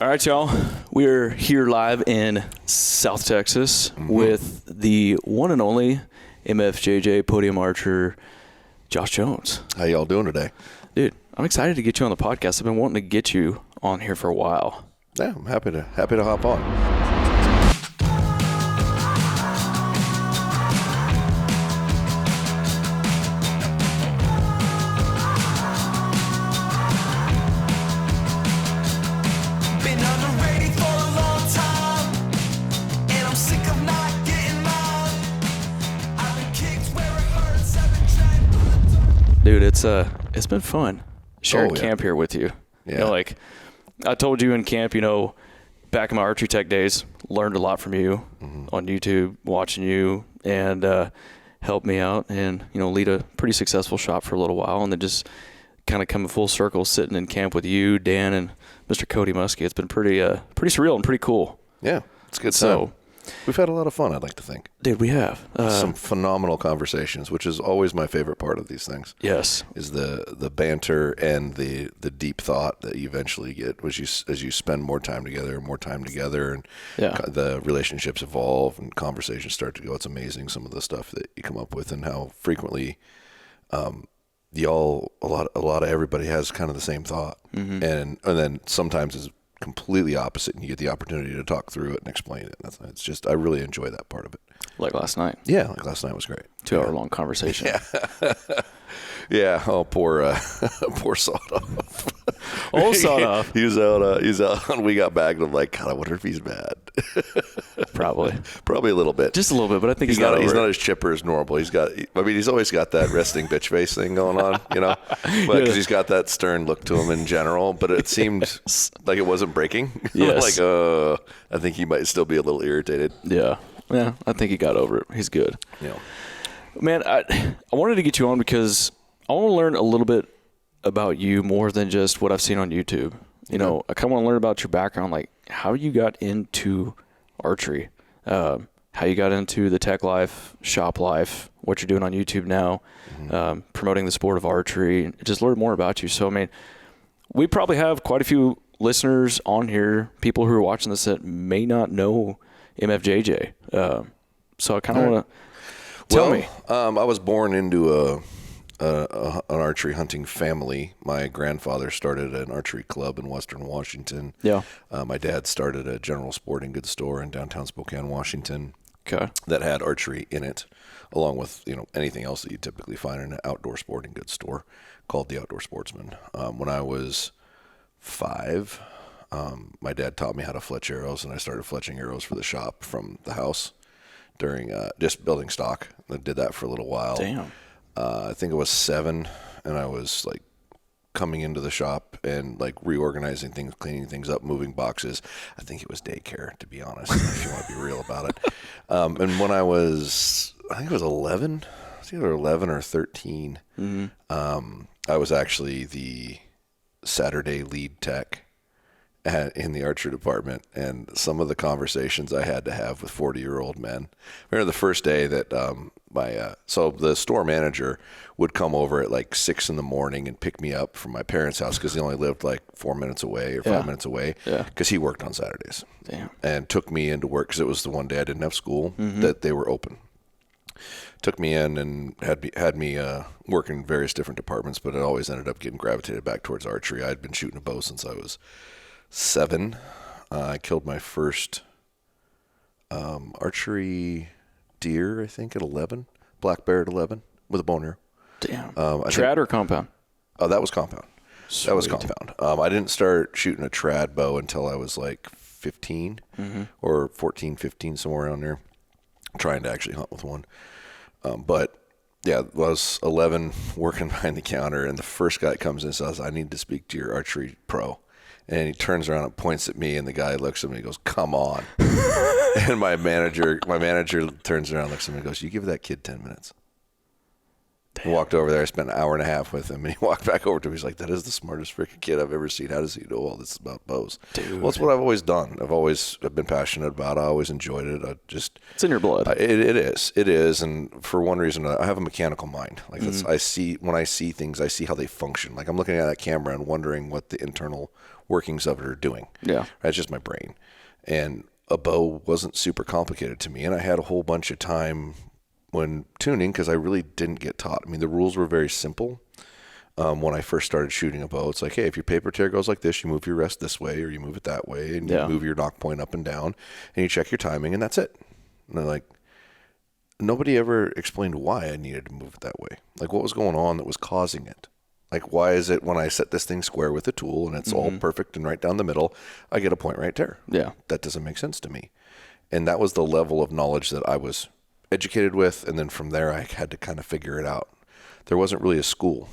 All right, y'all. We're here live in South Texas with the one and only MFJJ Podium Archer, Josh Jones. How y'all doing today? Dude, I'm excited to get you on the podcast. I've been wanting to get you on here for a while. Yeah, I'm happy to hop on. Dude, it's been fun sharing camp here with you. Yeah. You know, like I told you in camp, back in my archery tech days, learned a lot from you on YouTube, watching you, and helped me out and, lead a pretty successful shop for a little while, and then just kind of come full circle sitting in camp with you, Dan, and Mr. Cody Muskie. It's been pretty surreal and pretty cool. Yeah, it's good. So we've had a lot of fun, I'd like to think. Dude, we have. Some phenomenal conversations, which is always my favorite part of these things. Yes. Is the banter and the deep thought that you eventually get as you spend more time together and the relationships evolve and conversations start to go. It's amazing some of the stuff that you come up with and how frequently a lot of everybody has kind of the same thought. And then sometimes it's completely opposite, and you get the opportunity to talk through it and explain it. I really enjoy that part of it. Like last night. Yeah, like last night was great. 2-hour long conversation. Yeah. Yeah. Oh, poor Sawed Off. Old Sawed Off. He was out, and we got back, and I'm like, God, I wonder if he's mad. Probably a little bit. Just a little bit, but I think he's not as chipper as normal. He's always got that resting bitch face thing going on, but because he's got that stern look to him in general, but it seemed like it wasn't breaking. Yes. I think he might still be a little irritated. Yeah. Yeah. I think he got over it. He's good. Yeah. Man, I wanted to get you on because I want to learn a little bit about you more than just what I've seen on YouTube. I kind of want to learn about your background, like how you got into archery, how you got into the tech life, shop life, what you're doing on YouTube now, promoting the sport of archery, just learn more about you. So, we probably have quite a few listeners on here, people who are watching this that may not know MFJJ. So I kind of want to tell me. I was born into an archery hunting family. My grandfather started an archery club in Western Washington. Yeah. My dad started a general sporting goods store in downtown Spokane, Washington. Okay. That had archery in it, along with anything else that you typically find in an outdoor sporting goods store called the Outdoor Sportsman. When I was 5, my dad taught me how to fletch arrows, and I started fletching arrows for the shop from the house during just building stock. I did that for a little while. Damn. I think it was 7, and I was like coming into the shop and like reorganizing things, cleaning things up, moving boxes. I think it was daycare, to be honest, if you want to be real about it. And when I think it was 11, it's either 11 or 13, I was actually the Saturday lead tech in the archery department, and some of the conversations I had to have with 40-year-old men. I remember the first day that so the store manager would come over at like 6 in the morning and pick me up from my parents' house because he only lived like 4 minutes away or 5 minutes away because he worked on Saturdays. Damn. And took me into work because it was the one day I didn't have school that they were open. Took me in and had me work in various different departments, but it always ended up getting gravitated back towards archery. I'd been shooting a bow since I was 7. I killed my first archery deer, I think, at 11. Black bear at 11 with a bone arrow. Damn. Trad or compound? Oh, that was compound. Sweet. That was compound. I didn't start shooting a trad bow until I was like 15 or 14, 15, somewhere around there, trying to actually hunt with one. But yeah, I was 11 working behind the counter, and the first guy comes in and says, I need to speak to your archery pro. And he turns around and points at me, and the guy looks at me and goes, come on. And my manager turns around and looks at me and goes, you give that kid 10 minutes. I walked over there. I spent an hour and a half with him, and he walked back over to me. He's like, that is the smartest freaking kid I've ever seen. How does he know all this about bows? Dude. Well, it's what I've always done. I've been passionate about it. I always enjoyed it. It's in your blood. It is. And for one reason, I have a mechanical mind. Like when I see things, I see how they function. Like I'm looking at that camera and wondering what the internal workings of it are doing. Yeah. That's just my brain. And a bow wasn't super complicated to me. And I had a whole bunch of time when tuning because I really didn't get taught. I mean, the rules were very simple. When I first started shooting a bow, it's like, hey, if your paper tear goes like this, you move your rest this way or you move it that way, and you move your nock point up and down, and you check your timing, and that's it. And they're like, nobody ever explained why I needed to move it that way. Like, what was going on that was causing it? Like, why is it when I set this thing square with a tool and it's all perfect and right down the middle, I get a point right there? Yeah. That doesn't make sense to me. And that was the level of knowledge that I was educated with, and then from there I had to kind of figure it out. There wasn't really a school.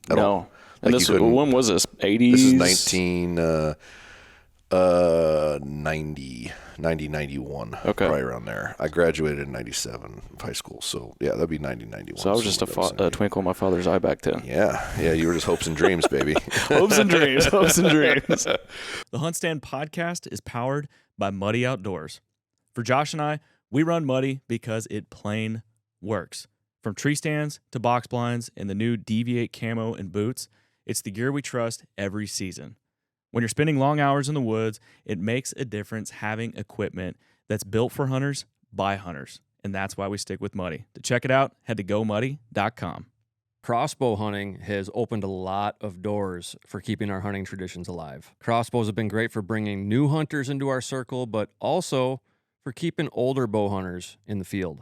No. And like this, when was this? 80s? This is 1990, 91. Okay. Probably around there. I graduated in 97 of high school. So, yeah, that'd be 90, 91. So I was just a twinkle in my father's eye back then. Yeah. Yeah, you were just hopes and dreams, baby. Hopes and dreams. Hopes and dreams. The HuntStand podcast is powered by Muddy Outdoors. For Josh and I, we run Muddy because it plain works. From tree stands to box blinds and the new Deviate camo and boots, it's the gear we trust every season. When you're spending long hours in the woods, it makes a difference having equipment that's built for hunters by hunters, and that's why we stick with Muddy. To check it out, head to gomuddy.com. Crossbow hunting has opened a lot of doors for keeping our hunting traditions alive. Crossbows have been great for bringing new hunters into our circle, but also for keeping older bow hunters in the field.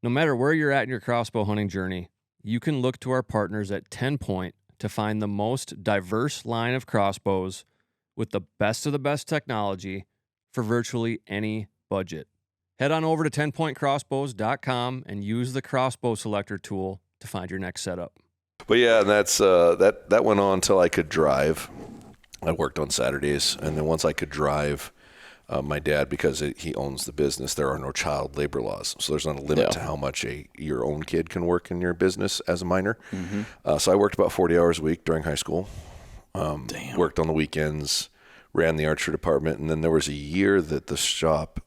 No matter where you're at in your crossbow hunting journey, you can look to our partners at 10 Point to find the most diverse line of crossbows with the best of the best technology for virtually any budget. Head on over to 10pointcrossbows.com and use the crossbow selector tool to find your next setup. But yeah, and that's that went on until I could drive. I worked on Saturdays, and then once I could drive, my dad, because he owns the business, there are no child labor laws. So there's not a limit to how much your own kid can work in your business as a minor. So I worked about 40 hours a week during high school. Worked on the weekends, ran the archery department, and then there was a year that the shop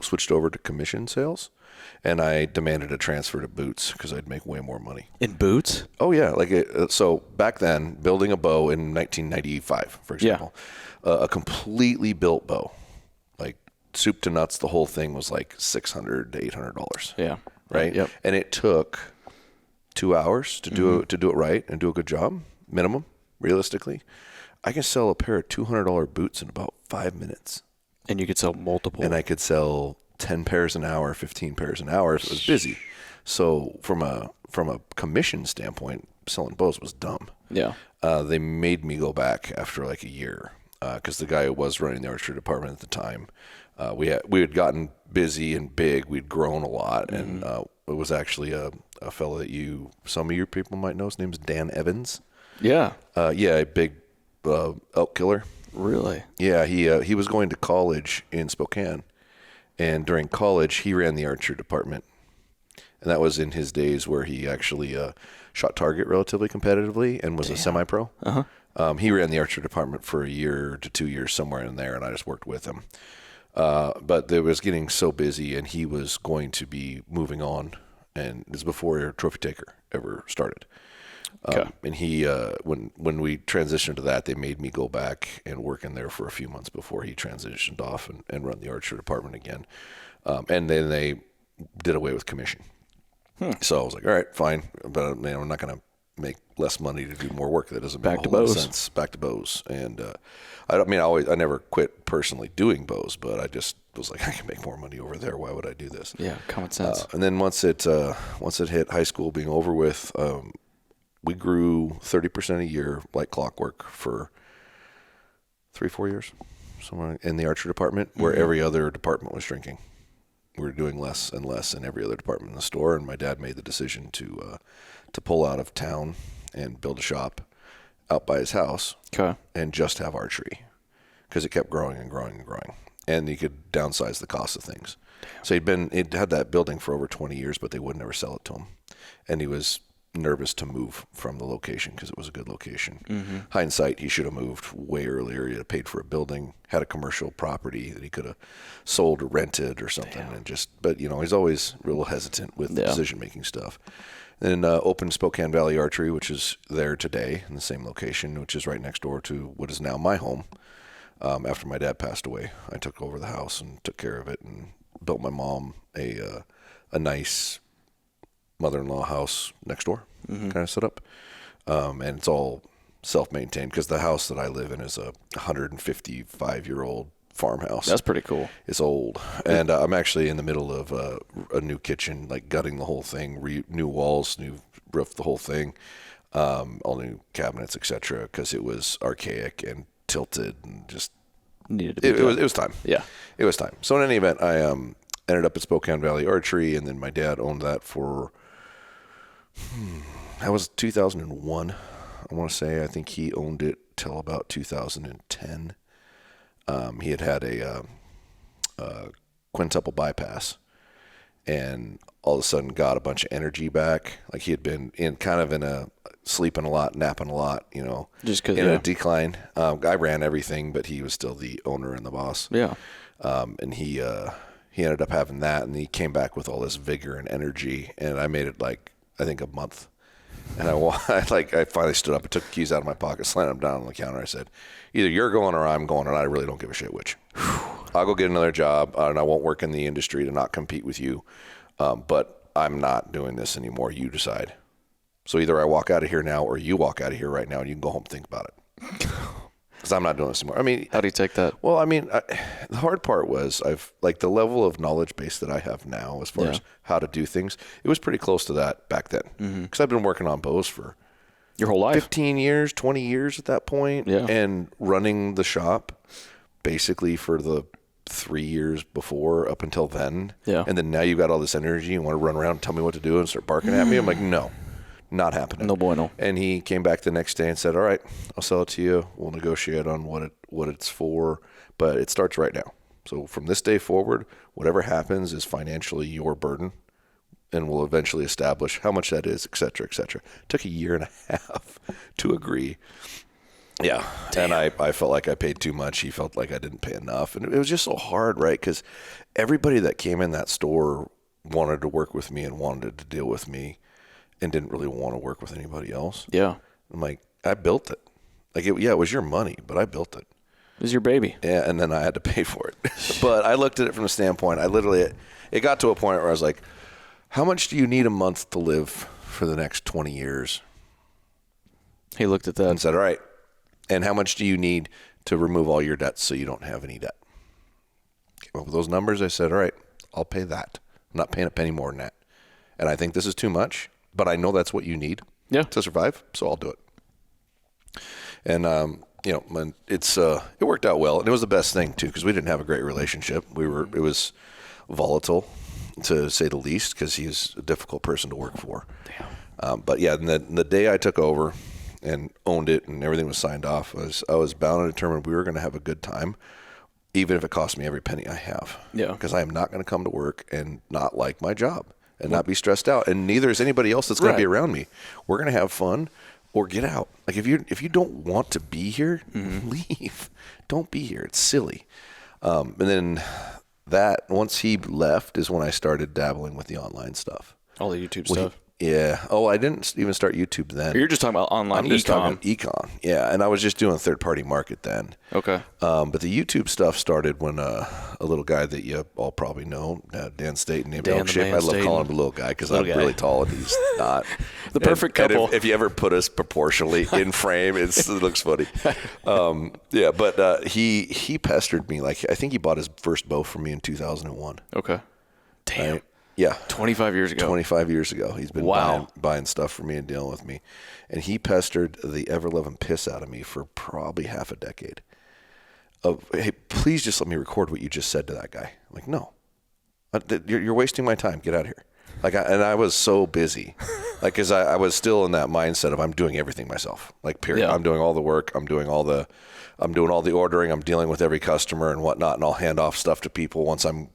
switched over to commission sales, and I demanded a transfer to boots because I'd make way more money. In boots? Oh, yeah. So back then, building a bow in 1995, for example, a completely built bow, like soup to nuts, the whole thing was like $600 to $800. Yeah. Right? Yep. And it took 2 hours to do it right and do a good job, minimum, realistically. I can sell a pair of $200 boots in about 5 minutes. And you could sell multiple. And I could sell 10 pairs an hour, 15 pairs an hour if it was busy. So from a commission standpoint, selling bows was dumb. Yeah. They made me go back after like a year because the guy who was running the archery department at the time, we had gotten busy and big. We'd grown a lot, and it was actually a fellow that some of your people might know. His name's Dan Evans. Yeah. A big elk killer. Really? Yeah, he was going to college in Spokane, and during college he ran the archery department, and that was in his days where he actually shot target relatively competitively and was a semi-pro. He ran the archery department for a year to 2 years, somewhere in there, and I just worked with him. But it was getting so busy, and he was going to be moving on, and this is before Trophy Taker ever started. Okay. And he, when we transitioned to that, they made me go back and work in there for a few months before he transitioned off and run the archery department again. And then they did away with commission. So I was like, all right, fine, but I'm not going to make less money to do more work. That doesn't make a whole lot of sense. Back to bows. And I never quit personally doing bows, but I just was like, I can make more money over there. Why would I do this? Yeah, common sense. And then once it hit high school being over with, we grew 30% a year like clockwork for 3-4 years, somewhere in the archery department, where every other department was shrinking. We were doing less and less in every other department in the store, and my dad made the decision to pull out of town and build a shop out by his house and just have archery because it kept growing and growing and growing, and he could downsize the cost of things. So he'd had that building for over 20 years, but they would never sell it to him, and he was nervous to move from the location because it was a good location. Hindsight, he should have moved way earlier. He had paid for a building, had a commercial property that he could have sold or rented or something. But he's always real hesitant with decision-making stuff. Then opened Spokane Valley Archery, which is there today in the same location, which is right next door to what is now my home. After my dad passed away, I took over the house and took care of it and built my mom a nice mother-in-law house next door, kind of set up. And it's all self-maintained because the house that I live in is a 155-year-old farmhouse. That's pretty cool. It's old. And I'm actually in the middle of a new kitchen, like gutting the whole thing, new walls, new roof, the whole thing, all new cabinets, etc. because it was archaic and tilted and just Needed to be it was time. Yeah. It was time. So in any event, I ended up at Spokane Valley Archery, and then my dad owned that for that was 2001. I want to say I think he owned it till about 2010. He had a quintuple bypass, and all of a sudden got a bunch of energy back. Like he had been sleeping a lot, napping a lot, Just because in a decline. I ran everything, but he was still the owner and the boss. Yeah. And he ended up having that, and he came back with all this vigor and energy, and I made it I think a month. And I finally stood up, I took the keys out of my pocket, slammed them down on the counter. I said, either you're going or I'm going, and I really don't give a shit which. I'll go get another job, and I won't work in the industry to not compete with you. But I'm not doing this anymore. You decide. So either I walk out of here now or you walk out of here right now, and you can go home and think about it. Because I'm not doing this anymore. I mean, how do you take that? Well, I mean, the hard part was the level of knowledge base that I have now as far as how to do things, it was pretty close to that back then. Because I've been working on bows for your whole life, 15 years, 20 years at that point, and running the shop basically for the 3 years before up until then. Yeah. And then now you've got all this energy and want to run around and tell me what to do and start barking at me. I'm like, no. Not happening. No bueno. And he came back the next day and said, all right, I'll sell it to you. We'll negotiate on what it's for, but it starts right now. So from this day forward, whatever happens is financially your burden, and we'll eventually establish how much that is, et cetera, et cetera. It took a year and a half to agree. Yeah. Damn. And I felt like I paid too much. He felt like I didn't pay enough. And it was just so hard, right? Because everybody that came in that store wanted to work with me and wanted to deal with me, and didn't really want to work with anybody else. Yeah. I'm like, I built it. It was your money, but I built it. It was your baby. Yeah, and then I had to pay for it. But I looked at it from the standpoint, it got to a point where I was like, how much do you need a month to live for the next 20 years? He looked at that and said, all right, and how much do you need to remove all your debts so you don't have any debt? Came up with those numbers. I said, all right, I'll pay that. I'm not paying a penny more than that. And I think this is too much. But I know that's what you need to survive, so I'll do it. And it worked out well, and it was the best thing too because we didn't have a great relationship. It was volatile, to say the least, because he's a difficult person to work for. Damn. But yeah, and the day I took over and owned it, and everything was signed off, I was bound and determined we were going to have a good time, even if it cost me every penny I have. Yeah. Because I am not going to come to work and not like my job. And not be stressed out, and neither is anybody else that's going to be around me. We're going to have fun, or get out. Like if you don't want to be here, leave. Don't be here. It's silly. And then that once he left is when I started dabbling with the online stuff. All the YouTube stuff. Yeah. Oh, I didn't even start YouTube then. You're just talking about online. I'm just talking econ. Yeah, and I was just doing third-party market then. Okay. But the YouTube stuff started when a little guy that you all probably know, Dan Staten, named Elk Shape. I love calling him a little guy because I'm really tall and he's not. The perfect couple. If you ever put us proportionally in frame, it looks funny. But he pestered me. Like I think he bought his first bow from me in 2001. Okay. Damn. Right? Yeah. 25 years ago. 25 years ago. He's been buying stuff for me and dealing with me. And he pestered the ever-loving piss out of me for probably half a decade. Hey, please just let me record what you just said to that guy. I'm like, no. You're wasting my time. Get out of here. And I was so busy. Because I was still in that mindset of I'm doing everything myself. Period. Yeah. I'm doing all the work. I'm doing all the ordering. I'm dealing with every customer and whatnot. And I'll hand off stuff to people once I'm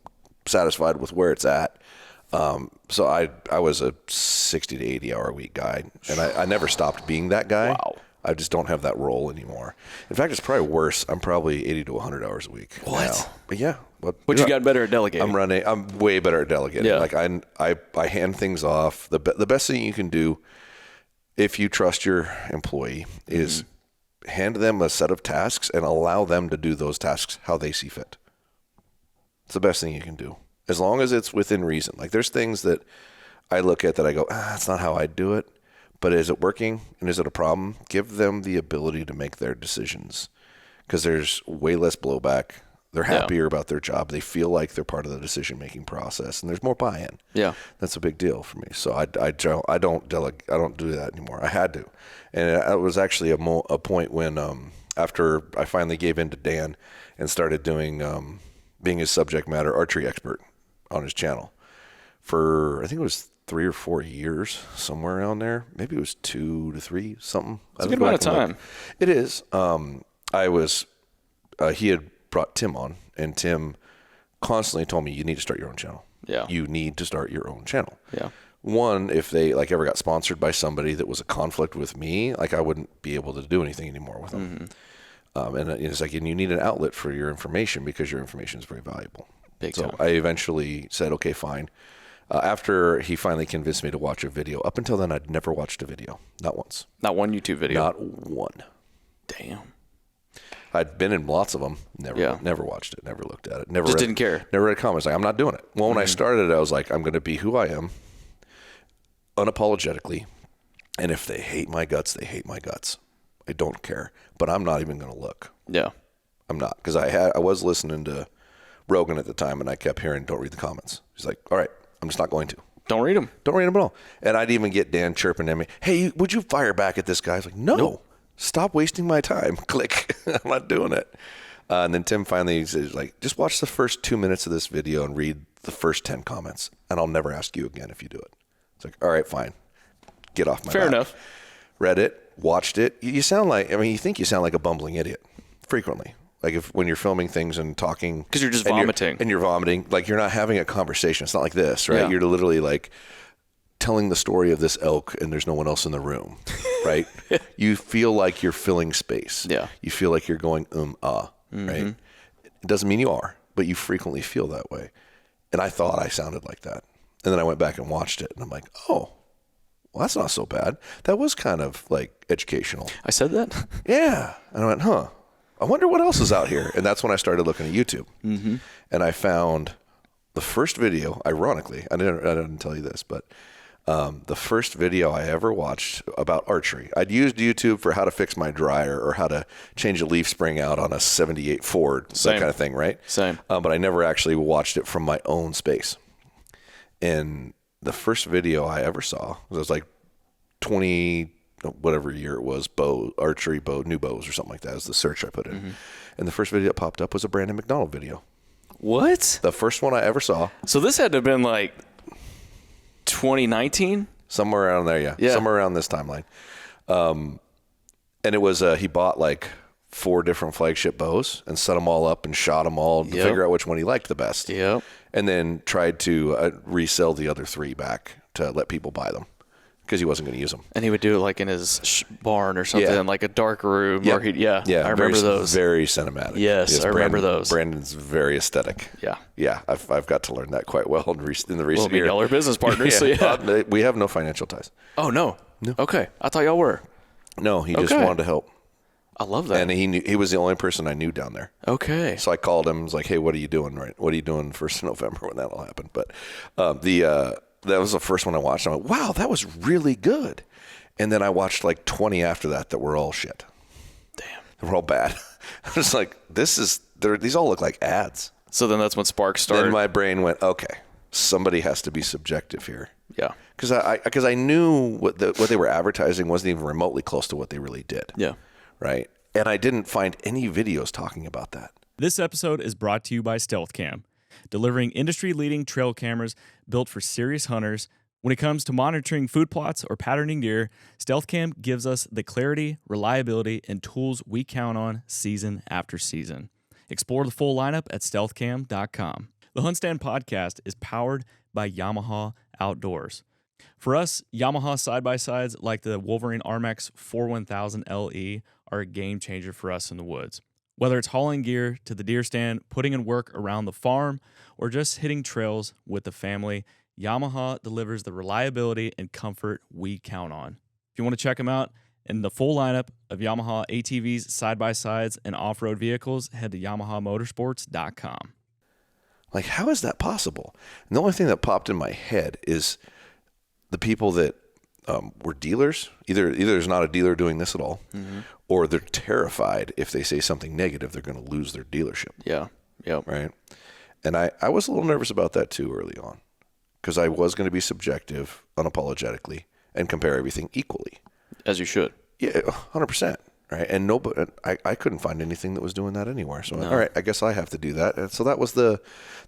satisfied with where it's at. So I was a 60 to 80 hour a week guy, and I never stopped being that guy. Wow. I just don't have that role anymore. In fact, it's probably worse. I'm probably 80 to 100 hours a week now. But yeah. But you got better at delegating. I'm way better at delegating. Yeah. I hand things off. The best thing you can do if you trust your employee is hand them a set of tasks and allow them to do those tasks how they see fit. It's the best thing you can do, as long as it's within reason. Like, there's things that I look at that I go, that's not how I do it. But is it working and is it a problem? Give them the ability to make their decisions, because there's way less blowback. They're happier about their job. They feel like they're part of the decision-making process, and there's more buy-in. Yeah, that's a big deal for me. So I don't do that anymore. I had to, and it was actually a point when after I finally gave in to Dan and started doing being his subject matter archery expert on his channel for, I think it was 3 or 4 years, somewhere around there. Maybe it was 2 to 3, something. It's a good amount of time. It is. He had brought Tim on, and Tim constantly told me, you need to start your own channel. Yeah. You need to start your own channel. Yeah. One, if they ever got sponsored by somebody that was a conflict with me, I wouldn't be able to do anything anymore with them. Mm-hmm. And it's and you need an outlet for your information, because your information is very valuable. Big time. I eventually said, okay, fine. After he finally convinced me to watch a video, up until then, I'd never watched a video. Not once. Not one YouTube video? Not one. Damn. I'd been in lots of them. Never watched it. Never looked at it. Never didn't care. Never read comments. I'm not doing it. Well, when I started, I was like, I'm going to be who I am, unapologetically. And if they hate my guts, they hate my guts. I don't care. But I'm not even going to look. Yeah. I'm not. Because I was listening to Rogan at the time, and I kept hearing, don't read the comments. He's like, all right, I'm just not going to. Don't read them. Don't read them at all. And I'd even get Dan chirping at me, hey, would you fire back at this guy? I was like, no. Nope. Stop wasting my time. Click. I'm not doing it. And then Tim finally says, just watch the first 2 minutes of this video and read the first 10 comments, and I'll never ask you again if you do it. It's like, all right, fine. Get off my back. Fair enough. Read it, watched it. You sound like, you think you sound like a bumbling idiot frequently. When you're filming things and talking. Because you're just vomiting. You're vomiting. You're not having a conversation. It's not like this, right? Yeah. You're literally telling the story of this elk, and there's no one else in the room, right? You feel like you're filling space. Yeah. You feel like you're going, mm-hmm. Right? It doesn't mean you are, but you frequently feel that way. And I thought I sounded like that. And then I went back and watched it, and I'm like, oh, well, that's not so bad. That was kind of educational. I said that? Yeah. And I went, I wonder what else is out here. And that's when I started looking at YouTube. Mm-hmm. And I found the first video, ironically, I didn't tell you this, but the first video I ever watched about archery. I'd used YouTube for how to fix my dryer or how to change a leaf spring out on a 78 Ford, that kind of thing, right? Same. But I never actually watched it from my own space. And the first video I ever saw was 20, whatever year it was, archery new bows or something like that is the search I put in. Mm-hmm. And the first video that popped up was a Brandon McDonald video. What? The first one I ever saw. So this had to have been 2019? Somewhere around there, yeah. Somewhere around this timeline. And it was, he bought 4 different flagship bows and set them all up and shot them all to figure out which one he liked the best. Yep. And then tried to resell the other 3 back to let people buy them because he wasn't going to use them. And he would do it in his barn or something, in a dark room. Yeah. Or I remember those. Very cinematic. Yes, I remember those. Brandon's very aesthetic. Yeah. Yeah, I've got to learn that quite well in the recent years. Y'all are business partners, so yeah. We have no financial ties. Oh, no. Okay. I thought y'all were. No, he just wanted to help. I love that. And he was the only person I knew down there. Okay. So I called him. I was like, hey, what are you doing? Right? What are you doing 1st of November when that'll happen? But that was the first one I watched. I went, wow, that was really good. And then I watched 20 after that were all shit. Damn. They were all bad. I was like, these all look like ads. So then that's when sparks started. Then my brain went, okay, somebody has to be subjective here. Yeah. Because I knew what they were advertising wasn't even remotely close to what they really did. Yeah. Right. And I didn't find any videos talking about that. This episode is brought to you by StealthCam, delivering industry-leading trail cameras built for serious hunters. When it comes to monitoring food plots or patterning deer, StealthCam gives us the clarity, reliability, and tools we count on season after season. Explore the full lineup at stealthcam.com. The HuntStand podcast is powered by Yamaha Outdoors. For us, Yamaha side-by-sides like the Wolverine RMX 41000 LE are a game changer for us in the woods. Whether it's hauling gear to the deer stand, putting in work around the farm, or just hitting trails with the family, Yamaha delivers the reliability and comfort we count on. If you want to check them out, And the full lineup of Yamaha ATVs, side-by-sides, and off-road vehicles, head to YamahaMotorsports.com. Like, how is that possible? And the only thing that popped in my head is the people that were dealers. Either there's not a dealer doing this at all, or they're terrified if they say something negative, they're going to lose their dealership. Yeah. Yep. Right. And I was a little nervous about that too early on, because I was going to be subjective unapologetically and compare everything equally. As you should. Yeah, 100%. Right. And I couldn't find anything that was doing that anywhere. So, all right, I guess I have to do that. And so that was the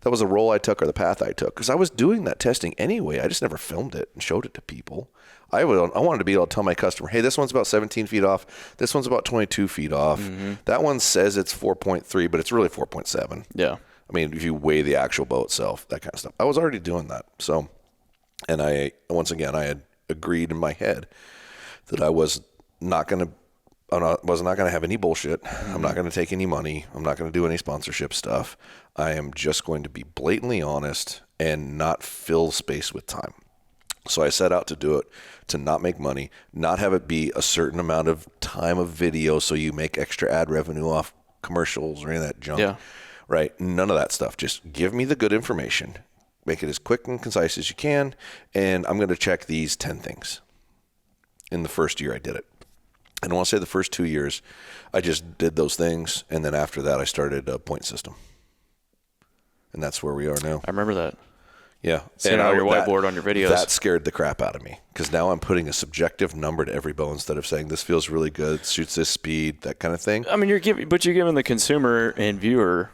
role I took, or the path I took, because I was doing that testing anyway. I just never filmed it and showed it to people. I wanted to be able to tell my customer, hey, this one's about 17 feet off. This one's about 22 feet off. That one says it's 4.3, but it's really 4.7. Yeah. I mean, if you weigh the actual bow itself, that kind of stuff. I was already doing that. So, and I had agreed in my head that I was not going to have any bullshit. I'm not going to take any money. I'm not going to do any sponsorship stuff. I am just going to be blatantly honest and not fill space with time. So I set out to do it, to not make money, not have it be a certain amount of time of video so you make extra ad revenue off commercials or any of that junk. Yeah. Right? None of that stuff. Just give me the good information. Make it as quick and concise as you can, and I'm going to check these 10 things. In the first year I did it. And I want to say the first 2 years, I just did those things, and then after that I started a point system. And that's where we are now. I remember that. Yeah. Seeing it on your whiteboard on your videos. That scared the crap out of me, because now I'm putting a subjective number to every bow instead of saying this feels really good, shoots this speed, that kind of thing. I mean, you're giving the consumer and viewer.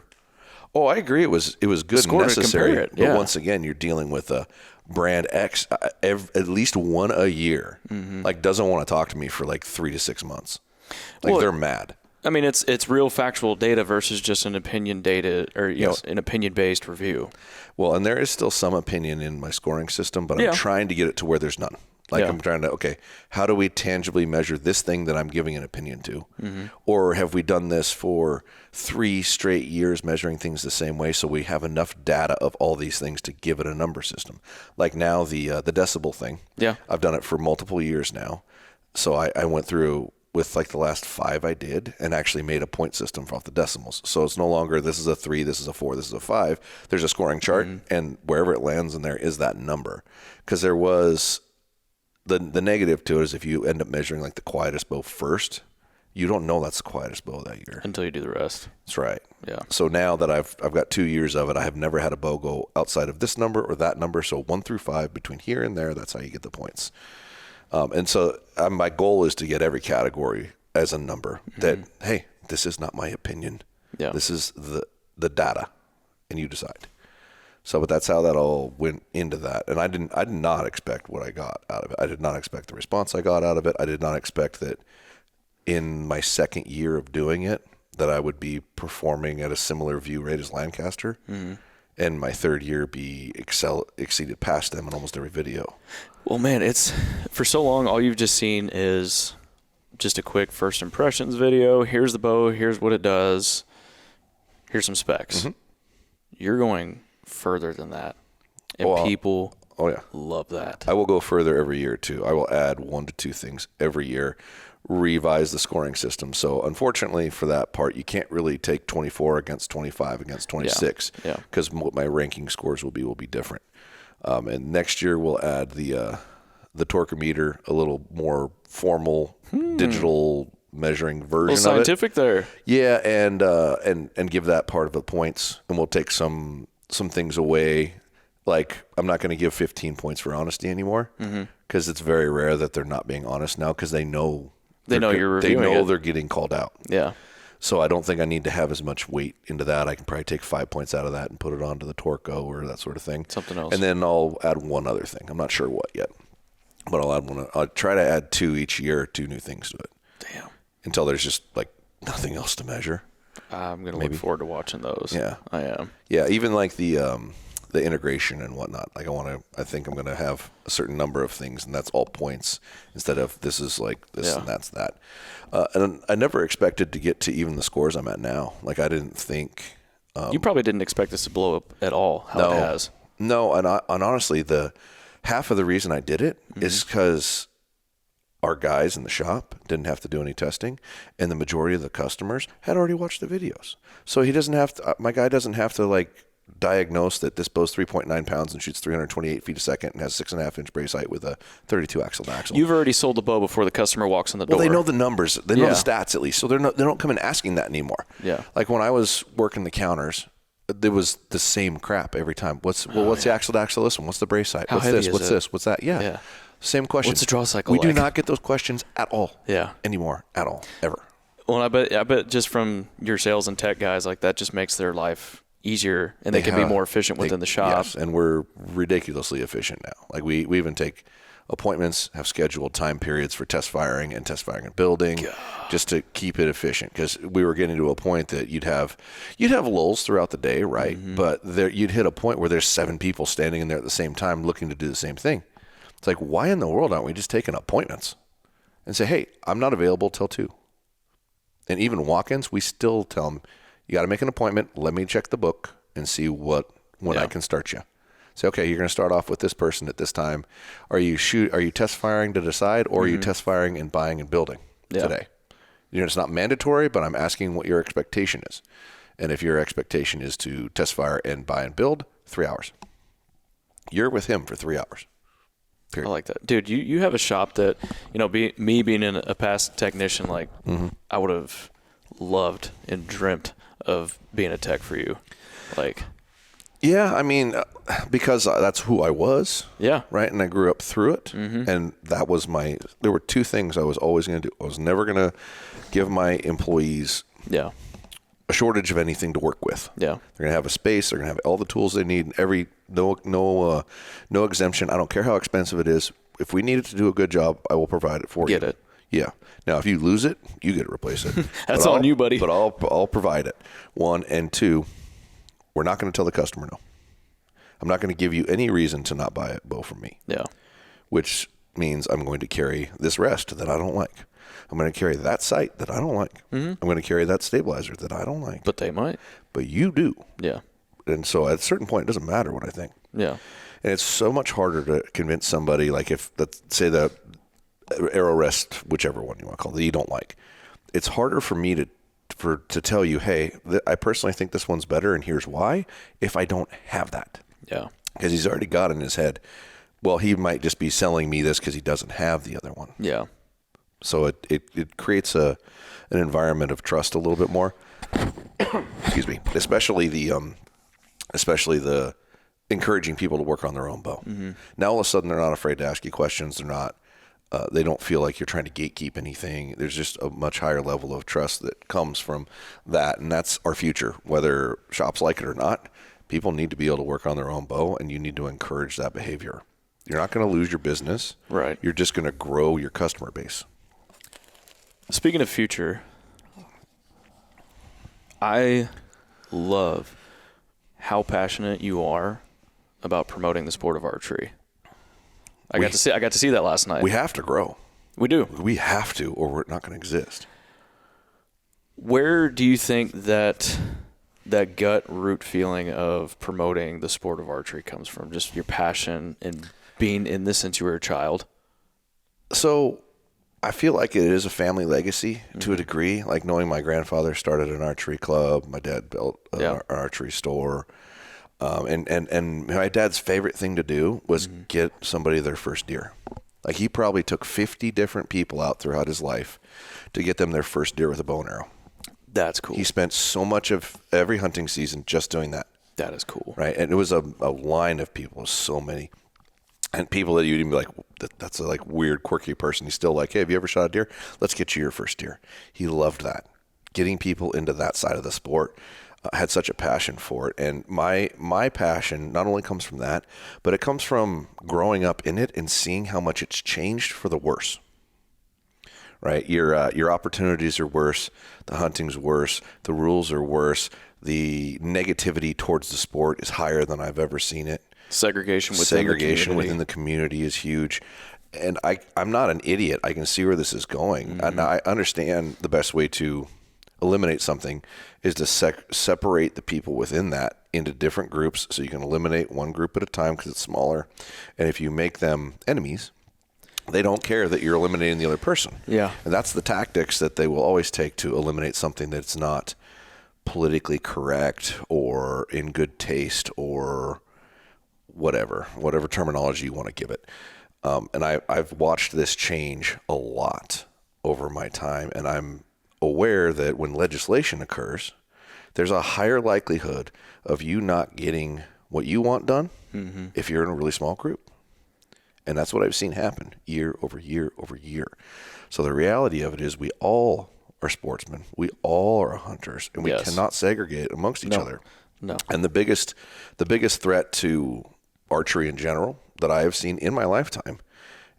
Oh, I agree. It was good and necessary. It, yeah. But once again, you're dealing with a brand X, at least one a year, like doesn't want to talk to me for like 3 to 6 months. Like, they're mad. I mean, it's real factual data versus just an opinion data, or an opinion-based review. Well, and there is still some opinion in my scoring system, but I'm trying to get it to where there's none. Like, I'm trying to, okay, how do we tangibly measure this thing that I'm giving an opinion to? Or have we done this for 3 straight years, measuring things the same way, so we have enough data of all these things to give it a number system? Like now, the decibel thing. Yeah. I've done it for multiple years now. So I went through with like the last 5 I did, and actually made a point system off the decimals. So it's no longer this is a 3, this is a 4, this is a 5. There's a scoring chart, and wherever it lands in there is that number. Because there was the negative to it is if you end up measuring like the quietest bow first, you don't know that's the quietest bow that year until you do the rest. That's right. Yeah. So now that I've got 2 years of it, I have never had a bow go outside of this number or that number. So 1 through 5 between here and there, that's how you get the points. And so my goal is to get every category as a number that, hey, this is not my opinion. Yeah. This is the data, and you decide. So, but that's how that all went into that. And I did not expect what I got out of it. I did not expect the response I got out of it. I did not expect that in my second year of doing it, that I would be performing at a similar view rate as Lancaster. And my third year be exceeded past them in almost every video. Well, man, it's for so long, all you've just seen is just a quick first impressions video. Here's the bow. Here's what it does. Here's some specs. You're going further than that. And people love that. I will go further every year, too. I will add 1 to 2 things every year, revise the scoring system. So, unfortunately, for that part, you can't really take 24 against 25 against 26 because what my ranking scores will be different. And next year, we'll add the torquemeter, a little more formal digital measuring version of it. Scientific there. Yeah, and give that part of the points, and we'll take some things away. Like, I'm not going to give 15 points for honesty anymore, because it's very rare that they're not being honest now, because they know you're reviewing They know it. they're getting called out. Yeah. So I don't think I need to have as much weight into that. I can probably take 5 points out of that and put it onto the Torco or that sort of thing. Something else. And then I'll add one other thing. I'm not sure what yet, but I'll add one. I'll try to add 2 each year, 2 new things to it. Damn. Until there's just like nothing else to measure. I'm going to look forward to watching those. Yeah. I am. Yeah. Even like the integration and whatnot. Like I think I'm going to have a certain number of things, and that's all points instead of this is like this and that's that. And I never expected to get to even the scores I'm at now. Like, I didn't think. You probably didn't expect this to blow up at all. How it has. No, and honestly, the half of the reason I did it is because our guys in the shop didn't have to do any testing, and the majority of the customers had already watched the videos. So he doesn't have to, my guy doesn't have to like diagnose that this bow's 3.9 pounds and shoots 328 feet a second and has 6.5-inch brace height with a 32 axle to axle. You've already sold the bow before the customer walks in the door. Well, they know the numbers. They know the stats at least. So they don't come in asking that anymore. Yeah. Like when I was working the counters, there was the same crap every time. What's the axle to axle this one? What's the brace height? What's this? What's this? What's that? Yeah. Same question. What's the draw cycle We like? do not get those questions at all. Yeah. Anymore. At all. Ever. Well, I bet just from your sales and tech guys, like that just makes their life easier, and they can be more efficient within the shop. Yes, and we're ridiculously efficient now. Like we even take appointments, have scheduled time periods for test firing and building, just to keep it efficient. Because we were getting to a point that you'd have lulls throughout the day, right? Mm-hmm. But you'd hit a point where there's 7 people standing in there at the same time looking to do the same thing. It's like, why in the world aren't we just taking appointments and say, hey, I'm not available till 2? And even walk-ins, we still tell them, you got to make an appointment. Let me check the book and see when I can start you. Say, okay, you're going to start off with this person at this time. Are you test firing to decide, or are you test firing and buying and building today? You know, it's not mandatory, but I'm asking what your expectation is. And if your expectation is to test fire and buy and build, 3 hours. You're with him for 3 hours. Period. I like that. Dude, you have a shop that, me being a past technician, like I would have loved and dreamt of being a tech for you. Like, yeah, I mean, because that's who I was. Yeah. Right. And I grew up through it. Mm-hmm. And that was there were 2 things I was always going to do. I was never going to give my employees a shortage of anything to work with. Yeah. They're going to have a space. They're going to have all the tools they need. No exemption. I don't care how expensive it is. If we need it to do a good job, I will provide it for you. Get it. Yeah. Now, if you lose it, you get to replace it. That's on you, buddy. But I'll provide it. 1 and 2, we're not going to tell the customer no. I'm not going to give you any reason to not buy a bow from me. Yeah. Which means I'm going to carry this rest that I don't like. I'm going to carry that sight that I don't like. Mm-hmm. I'm going to carry that stabilizer that I don't like. But they might. But you do. Yeah. And so at a certain point, it doesn't matter what I think. Yeah. And it's so much harder to convince somebody, like if, let's say the arrow rest, whichever one you want to call it, that you don't like. It's harder for me to tell you, hey, I personally think this one's better and here's why, if I don't have that. Yeah. Because he's already got in his head, well, he might just be selling me this because he doesn't have the other one. Yeah. So it creates an environment of trust a little bit more. Excuse me. Especially the encouraging people to work on their own bow. Mm-hmm. Now all of a sudden they're not afraid to ask you questions. They're not. They don't feel like you're trying to gatekeep anything. There's just a much higher level of trust that comes from that, and that's our future. Whether shops like it or not, people need to be able to work on their own bow, and you need to encourage that behavior. You're not going to lose your business. Right. You're just going to grow your customer base. Speaking of future, I love how passionate you are about promoting the sport of archery. I got to see that last night. We have to grow. We do. We have to, or we're not going to exist. Where do you think that gut root feeling of promoting the sport of archery comes from? Just your passion and being in this since you were a child? So I feel like it is a family legacy to a degree. Like knowing my grandfather started an archery club, my dad built an archery store. And my dad's favorite thing to do was get somebody their first deer. Like he probably took 50 different people out throughout his life to get them their first deer with a bow and arrow. That's cool. He spent so much of every hunting season just doing that. That is cool. Right. And it was a line of people, so many. And people that you'd even be like, that's a like weird, quirky person. He's still like, hey, have you ever shot a deer? Let's get you your first deer. He loved that. Getting people into that side of the sport. Had such a passion for it. And my passion not only comes from that, but it comes from growing up in it and seeing how much it's changed for the worse. Right? Your opportunities are worse. The hunting's worse. The rules are worse. The negativity towards the sport is higher than I've ever seen it. Segregation within the community is huge. And I'm not an idiot. I can see where this is going. Mm-hmm. And I understand the best way to eliminate something is to separate the people within that into different groups so you can eliminate one group at a time because it's smaller. And if you make them enemies, They don't care that you're eliminating the other person. Yeah. And that's the tactics that they will always take to eliminate something that's not politically correct or in good taste or whatever terminology you want to give it. And I've watched this change a lot over my time, and I'm aware that when legislation occurs, there's a higher likelihood of you not getting what you want done if you're in a really small group. And that's what I've seen happen year over year over year. So the reality of it is we all are sportsmen. We all are hunters, and we cannot segregate amongst each other. No. And the biggest threat to archery in general that I have seen in my lifetime,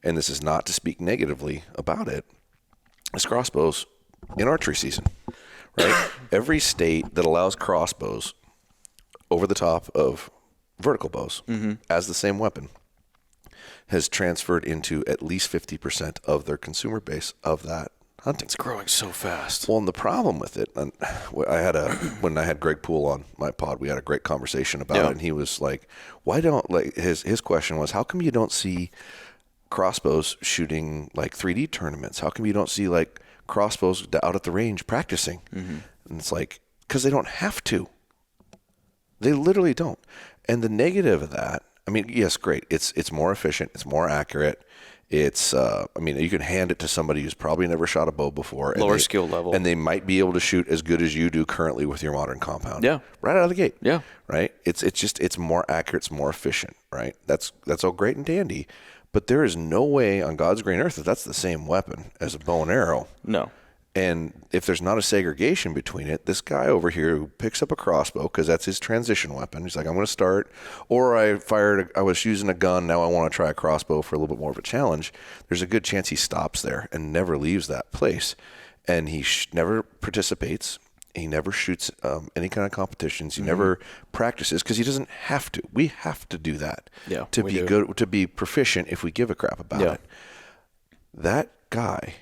and this is not to speak negatively about it, is crossbows in archery season, right? Every state that allows crossbows over the top of vertical bows as the same weapon has transferred into at least 50% of their consumer base of that hunting. It's growing so fast. Well, and the problem with it, and when I had Greg Poole on my pod, we had a great conversation about it, and he was like, "Why don't his question was, how come you don't see crossbows shooting like 3D tournaments? How come you don't see like crossbows out at the range practicing?" And it's like, because they don't have to. They literally don't. And the negative of that, I mean, yes, great. It's more efficient. It's more accurate. It's, you can hand it to somebody who's probably never shot a bow before. Lower skill level. And they might be able to shoot as good as you do currently with your modern compound. Yeah. Right out of the gate. Yeah. Right? It's more accurate. It's more efficient. Right? That's all great and dandy. But there is no way on God's green earth that that's the same weapon as a bow and arrow. No. And if there's not a segregation between it, this guy over here who picks up a crossbow because that's his transition weapon, he's like, I'm going to start, or I was using a gun, now I want to try a crossbow for a little bit more of a challenge. There's a good chance he stops there and never leaves that place. And he never participates. He never shoots any kind of competitions. He never practices because he doesn't have to. We have to do that to be good, to be proficient if we give a crap about it. That guy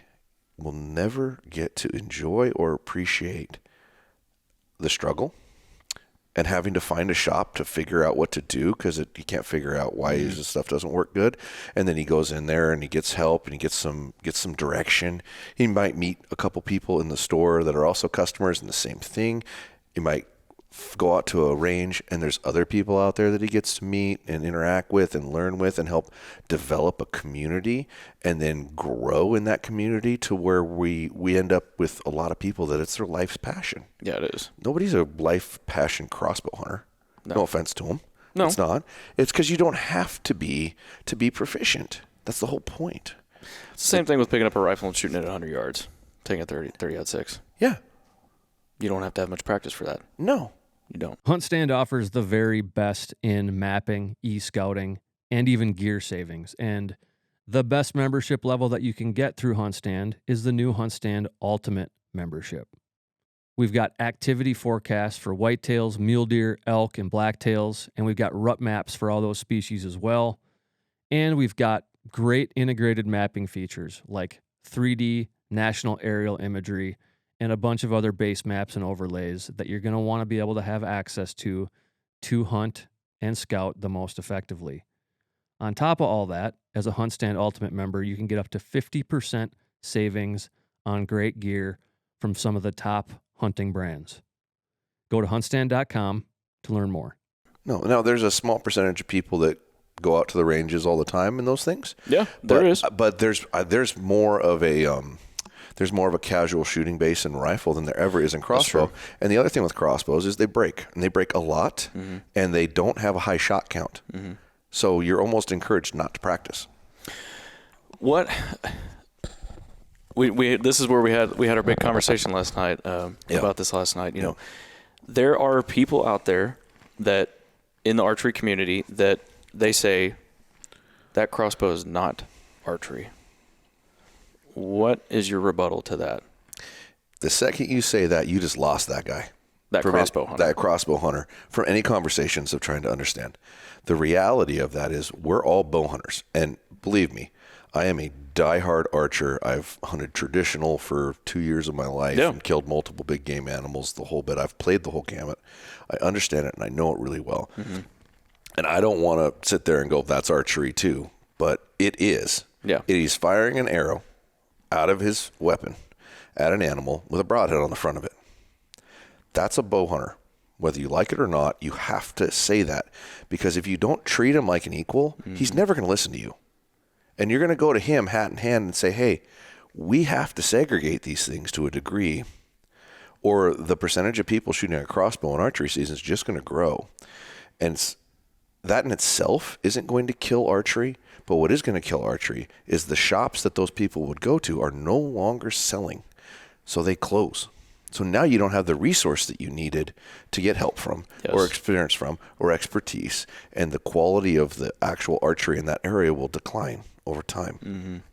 will never get to enjoy or appreciate the struggle and having to find a shop to figure out what to do because he can't figure out why his stuff doesn't work good. And then he goes in there and he gets help and he gets some direction. He might meet a couple people in the store that are also customers in the same thing. He might go out to a range and there's other people out there that he gets to meet and interact with and learn with and help develop a community and then grow in that community to where we end up with a lot of people that it's their life's passion. Yeah, it is. Nobody's a life passion crossbow hunter. No offense to them. No. It's not. It's because you don't have to be proficient. That's the whole point. It's the same thing with picking up a rifle and shooting it at 100 yards, taking a 30-06. Yeah. You don't have to have much practice for that. No. You don't. HuntStand offers the very best in mapping, e-scouting, and even gear savings. And the best membership level that you can get through HuntStand is the new HuntStand Ultimate membership. We've got activity forecasts for whitetails, mule deer, elk, and blacktails, and we've got rut maps for all those species as well. And we've got great integrated mapping features like 3D national aerial imagery and a bunch of other base maps and overlays that you're going to want to be able to have access to hunt and scout the most effectively. On top of all that, as a HuntStand Ultimate member, you can get up to 50% savings on great gear from some of the top hunting brands. Go to huntstand.com to learn more. No, there's a small percentage of people that go out to the ranges all the time and those things. Yeah, there is. But there's more of a casual shooting base in rifle than there ever is in crossbow. And the other thing with crossbows is they break, and they break a lot, and they don't have a high shot count. So you're almost encouraged not to practice. What we this is where we had our big conversation last night about this last night. You know, there are people out there that in the archery community that they say that crossbow is not archery. What is your rebuttal to that? The second you say that, you just lost that guy. That crossbow hunter from any conversations of trying to understand. The reality of that is we're all bow hunters. And believe me, I am a diehard archer. I've hunted traditional for 2 years of my life and killed multiple big game animals, the whole bit. I've played the whole gamut. I understand it and I know it really well. And I don't want to sit there and go, that's archery too. But it is. Yeah. He's firing an arrow out of his weapon at an animal with a broadhead on the front of it. That's a bow hunter. Whether you like it or not, you have to say that, because if you don't treat him like an equal, he's never going to listen to you. And you're going to go to him hat in hand and say, hey, we have to segregate these things to a degree, or the percentage of people shooting a crossbow in archery season is just going to grow. And that in itself isn't going to kill archery, but what is going to kill archery is the shops that those people would go to are no longer selling, so they close. So now you don't have the resource that you needed to get help from, or experience from, or expertise, and the quality of the actual archery in that area will decline over time,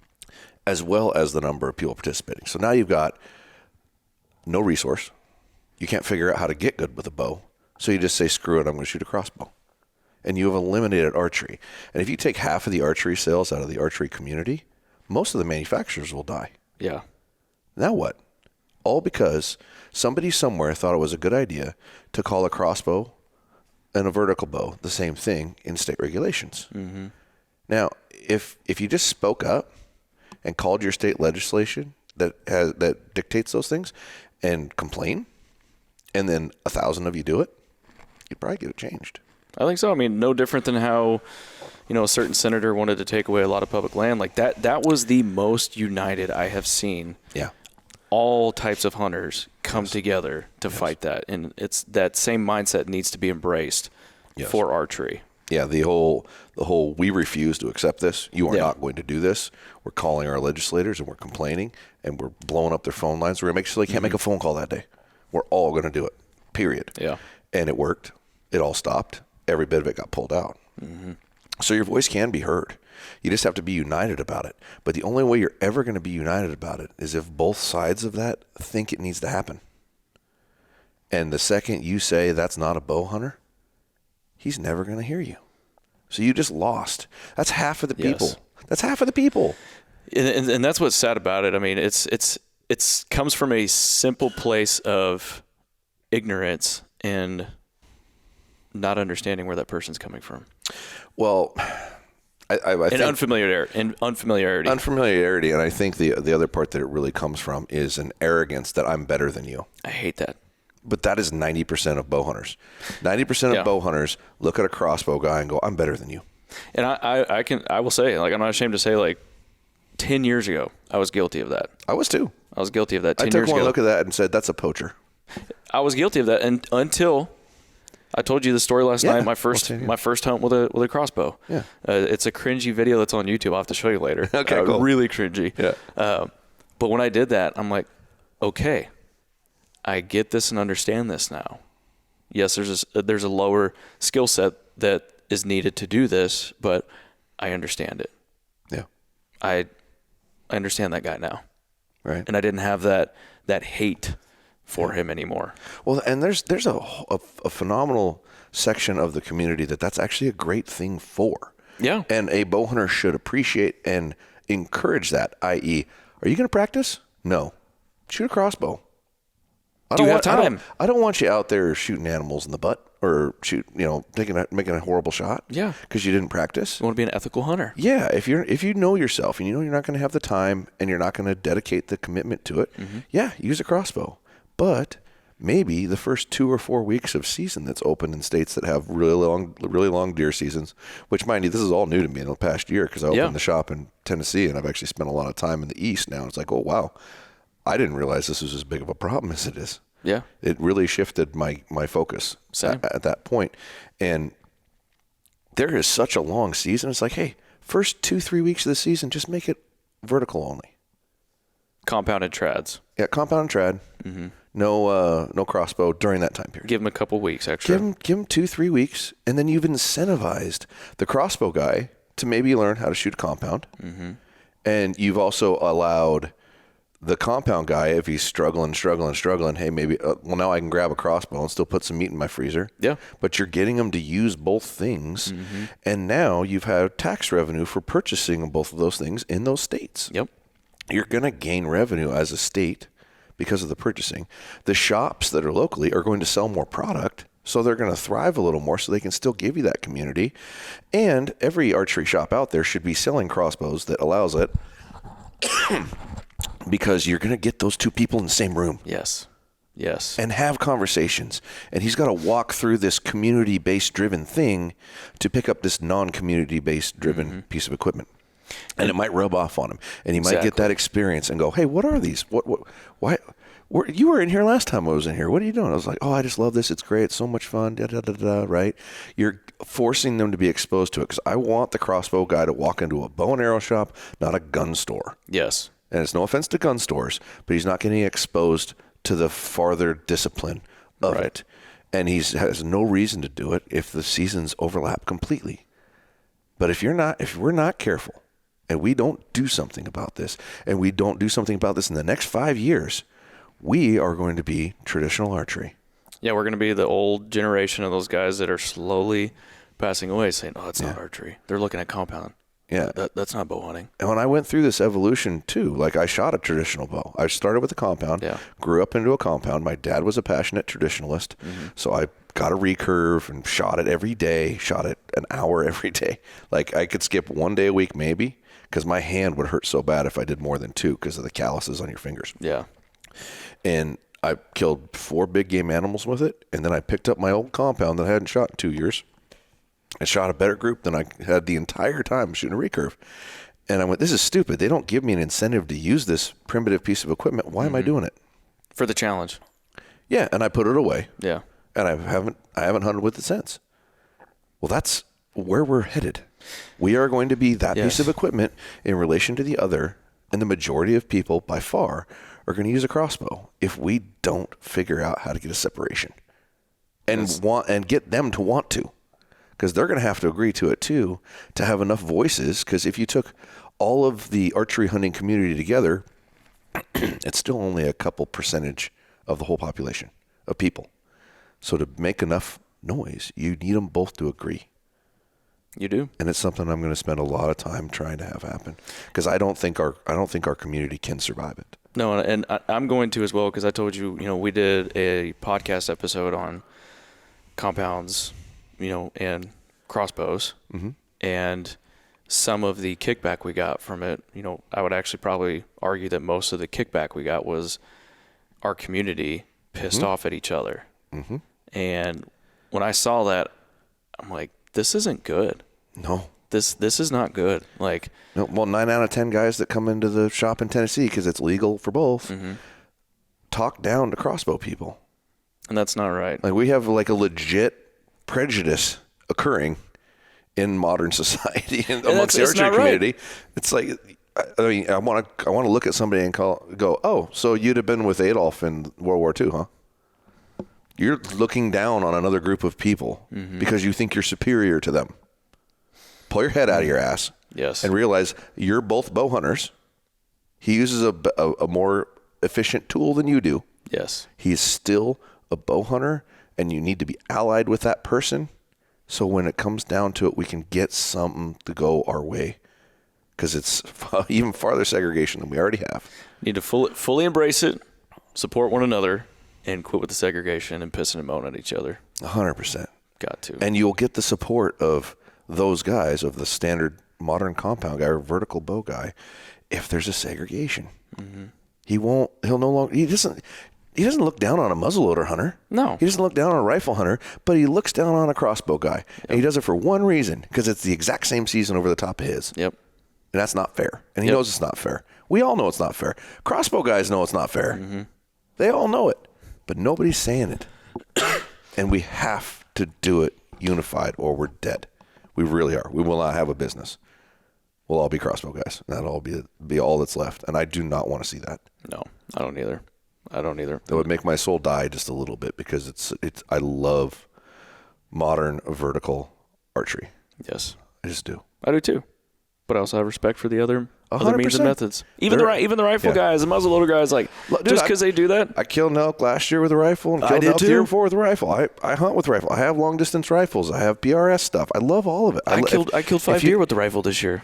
as well as the number of people participating. So now you've got no resource. You can't figure out how to get good with a bow, so you just say, screw it, I'm going to shoot a crossbow. And you have eliminated archery. And if you take half of the archery sales out of the archery community, most of the manufacturers will die. Yeah. Now what? All because somebody somewhere thought it was a good idea to call a crossbow and a vertical bow the same thing in state regulations. Now, if you just spoke up and called your state legislation that dictates those things and complain, and then 1,000 of you do it, you'd probably get it changed. I think so. I mean, no different than how, a certain senator wanted to take away a lot of public land. Like that was the most united I have seen. Yeah. All types of hunters come together to fight that. And it's that same mindset needs to be embraced for archery. Yeah, the whole we refuse to accept this. You are not going to do this. We're calling our legislators and we're complaining and we're blowing up their phone lines. We're going to make sure they can't make a phone call that day. We're all going to do it, period. Yeah. And it worked. It all stopped. Every bit of it got pulled out. So your voice can be heard. You just have to be united about it. But the only way you're ever going to be united about it is if both sides of that think it needs to happen. And the second you say that's not a bow hunter, he's never going to hear you. So you just lost. That's half of the people. Yes. That's half of the people. And that's what's sad about it. I mean, it's comes from a simple place of ignorance and not understanding where that person's coming from. Well, I think unfamiliarity. Unfamiliarity, and I think the other part that it really comes from is an arrogance that I'm better than you. I hate that. But that is 90% of bow hunters. 90% of bow hunters look at a crossbow guy and go, I'm better than you. And I will say, like, I'm not ashamed to say, like, 10 years ago, I was guilty of that. I was too. I was guilty of that 10 years ago. I took one look at that and said, that's a poacher. I was guilty of that until I told you the story last night. My first hunt with a crossbow. Yeah. It's a cringy video that's on YouTube. I'll have to show you later. Okay, cool. Really cringy. Yeah. But when I did that, I'm like, okay, I get this and understand this now. Yes, there's a lower skill set that is needed to do this, but I understand it. Yeah. I understand that guy now. Right. And I didn't have that hate for him anymore. Well, and there's a phenomenal section of the community that's actually a great thing for. Yeah. And a bow hunter should appreciate and encourage that, i.e., are you going to practice? No. Shoot a crossbow. Do you have time? I don't want you out there shooting animals in the butt or making a horrible shot. Yeah. Because you didn't practice. You want to be an ethical hunter. Yeah. If you know yourself and you know you're not going to have the time and you're not going to dedicate the commitment to it, use a crossbow. But maybe the first 2 or 4 weeks of season that's open in states that have really long deer seasons, which, mind you, this is all new to me in the past year because I opened the shop in Tennessee and I've actually spent a lot of time in the East now. It's like, oh, wow, I didn't realize this was as big of a problem as it is. Yeah. It really shifted my focus at that point. And there is such a long season. It's like, hey, first 2-3 weeks of the season, just make it vertical only. Compounded trads. Yeah, compounded trad. Mm-hmm. No crossbow during that time period. Give him a couple weeks extra. Give him 2-3 weeks, and then you've incentivized the crossbow guy to maybe learn how to shoot a compound. Mm-hmm. And you've also allowed the compound guy, if he's struggling, hey, maybe, now I can grab a crossbow and still put some meat in my freezer. Yeah. But you're getting him to use both things, and now you've had tax revenue for purchasing both of those things in those states. Yep. You're going to gain revenue as a state because of the purchasing. The shops that are locally are going to sell more product So they're going to thrive a little more so they can still give you that community. And every archery shop out there should be selling crossbows that allows it because you're going to get those 2 people in the same room. Yes. And have conversations. And he's got to walk through this community-based driven thing to pick up this non-community-based driven piece of equipment. And it might rub off on him. And he might get that experience and go, hey, what are these? Why? You were in here last time I was in here. What are you doing? I was like, oh, I just love this. It's great. It's so much fun. Da, da, da, da, right? You're forcing them to be exposed to it because I want the crossbow guy to walk into a bow and arrow shop, not a gun store. Yes. And it's no offense to gun stores, but he's not getting exposed to the farther discipline of it. And he has no reason to do it if the seasons overlap completely. But if we're not careful and we don't do something about this, and we don't do something about this in the next 5 years, we are going to be traditional archery. Yeah, we're going to be the old generation of those guys that are slowly passing away saying, oh, it's not archery. They're looking at compound. Yeah. That's not bow hunting. And when I went through this evolution too, like I shot a traditional bow. I started with a compound, grew up into a compound. My dad was a passionate traditionalist. So I got a recurve and shot it every day, shot it an hour every day. Like I could skip 1 day a week maybe because my hand would hurt so bad if I did more than 2 because of the calluses on your fingers. Yeah. And I killed 4 big game animals with it. And then I picked up my old compound that I hadn't shot in 2 years. I shot a better group than I had the entire time shooting a recurve. And I went, this is stupid. They don't give me an incentive to use this primitive piece of equipment. Why am I doing it? For the challenge. Yeah. And I put it away. Yeah. And I haven't hunted with it since. Well, that's where we're headed. We are going to be that piece of equipment in relation to the other. And the majority of people by far are going to use a crossbow if we don't figure out how to get a separation and get them to want to, because they're going to have to agree to it too, to have enough voices. Because if you took all of the archery hunting community together, it's still only a couple percentage of the whole population of people. So to make enough noise, you need them both to agree. You do. And it's something I'm going to spend a lot of time trying to have happen, because I don't think our community can survive it. No, and I'm going to as well, because I told you, we did a podcast episode on compounds, and crossbows, and some of the kickback we got from it, I would actually probably argue that most of the kickback we got was our community pissed off at each other. And when I saw that, I'm like, this isn't good. No. This is not good. Like, no, well, 9 out of 10 guys that come into the shop in Tennessee, because it's legal for both, talk down to crossbow people. And that's not right. Like, we have like a legit prejudice occurring in modern society and amongst the archery community. Right. It's like, I mean, I want to look at somebody and go, oh, so you'd have been with Adolf in World War II, huh? You're looking down on another group of people because you think you're superior to them. Pull your head out of your ass. Yes. And realize you're both bow hunters. He uses a more efficient tool than you do. Yes. He's still a bow hunter, and you need to be allied with that person. So when it comes down to it, we can get something to go our way, because it's even farther segregation than we already have. Need to fully embrace it, support one another, and quit with the segregation and pissing and moaning at each other. 100%. Got to. And you'll get the support of those guys, of the standard modern compound guy or vertical bow guy, if there's a segregation. He'll no longer, he doesn't look down on a muzzleloader hunter. No. He doesn't look down on a rifle hunter, but he looks down on a crossbow guy. Yep. And he does it for one reason, because it's the exact same season over the top of his. Yep. And that's not fair. And he knows it's not fair. We all know it's not fair. Crossbow guys know it's not fair. They all know it, but nobody's saying it. And we have to do it unified, or we're dead. We really are. We will not have a business. We'll all be crossbow guys. That'll all be all that's left. And I do not want to see that. No, I don't either. That would make my soul die just a little bit, because I love modern vertical archery. Yes. I just do. I do too. But I also have respect for the other 100%. means and methods. Even the rifle guys, the muzzleloader guys, like, dude, just because they do that. I killed an elk last year with a rifle, and killed an elk the year before with a rifle. I hunt with rifle. I have long distance rifles. I have PRS stuff. I love all of it. I killed 5 deer with the rifle this year.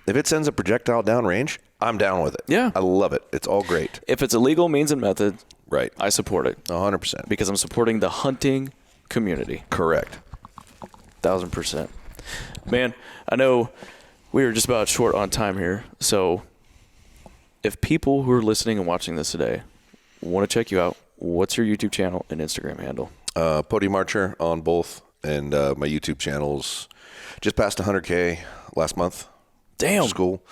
If it sends a projectile downrange, I'm down with it. Yeah. I love it. It's all great. If it's a legal means and method, right, I support it. 100%. Because I'm supporting the hunting community. Correct. 1,000%. Man, I know we are just about short on time here. So if people who are listening and watching this today want to check you out, what's your YouTube channel and Instagram handle? Podium Archer on both. And my YouTube channel's just passed 100K last month. Damn. School.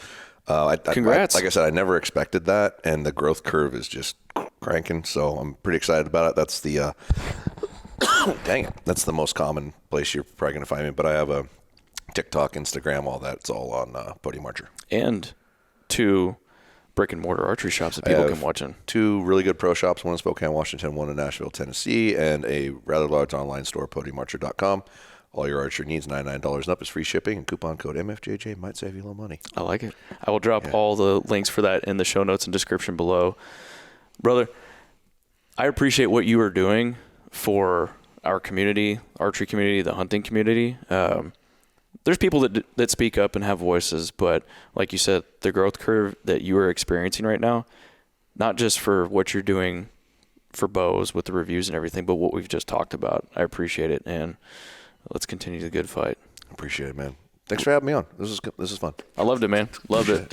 Congrats. Like I said, I never expected that. And the growth curve is just cranking. So I'm pretty excited about it. That's the, dang it. That's the most common place you're probably going to find me. But I have a TikTok, Instagram, all that. It's all on Podium Archer. And 2 brick and mortar archery shops that people can watch in. 2 really good pro shops, one in Spokane, Washington, one in Nashville, Tennessee, and a rather large online store, podiumarcher.com. All your archery needs, $99 and up is free shipping, and coupon code MFJJ might save you a little money. I like it. I will drop all the links for that in the show notes and description below. Brother, I appreciate what you are doing for our community, archery community, the hunting community. There's people that speak up and have voices, but like you said, the growth curve that you are experiencing right now, not just for what you're doing for bows with the reviews and everything, but what we've just talked about. I appreciate it, and let's continue the good fight. Appreciate it, man. Thanks for having me on. This is fun. I loved it, man. Loved it.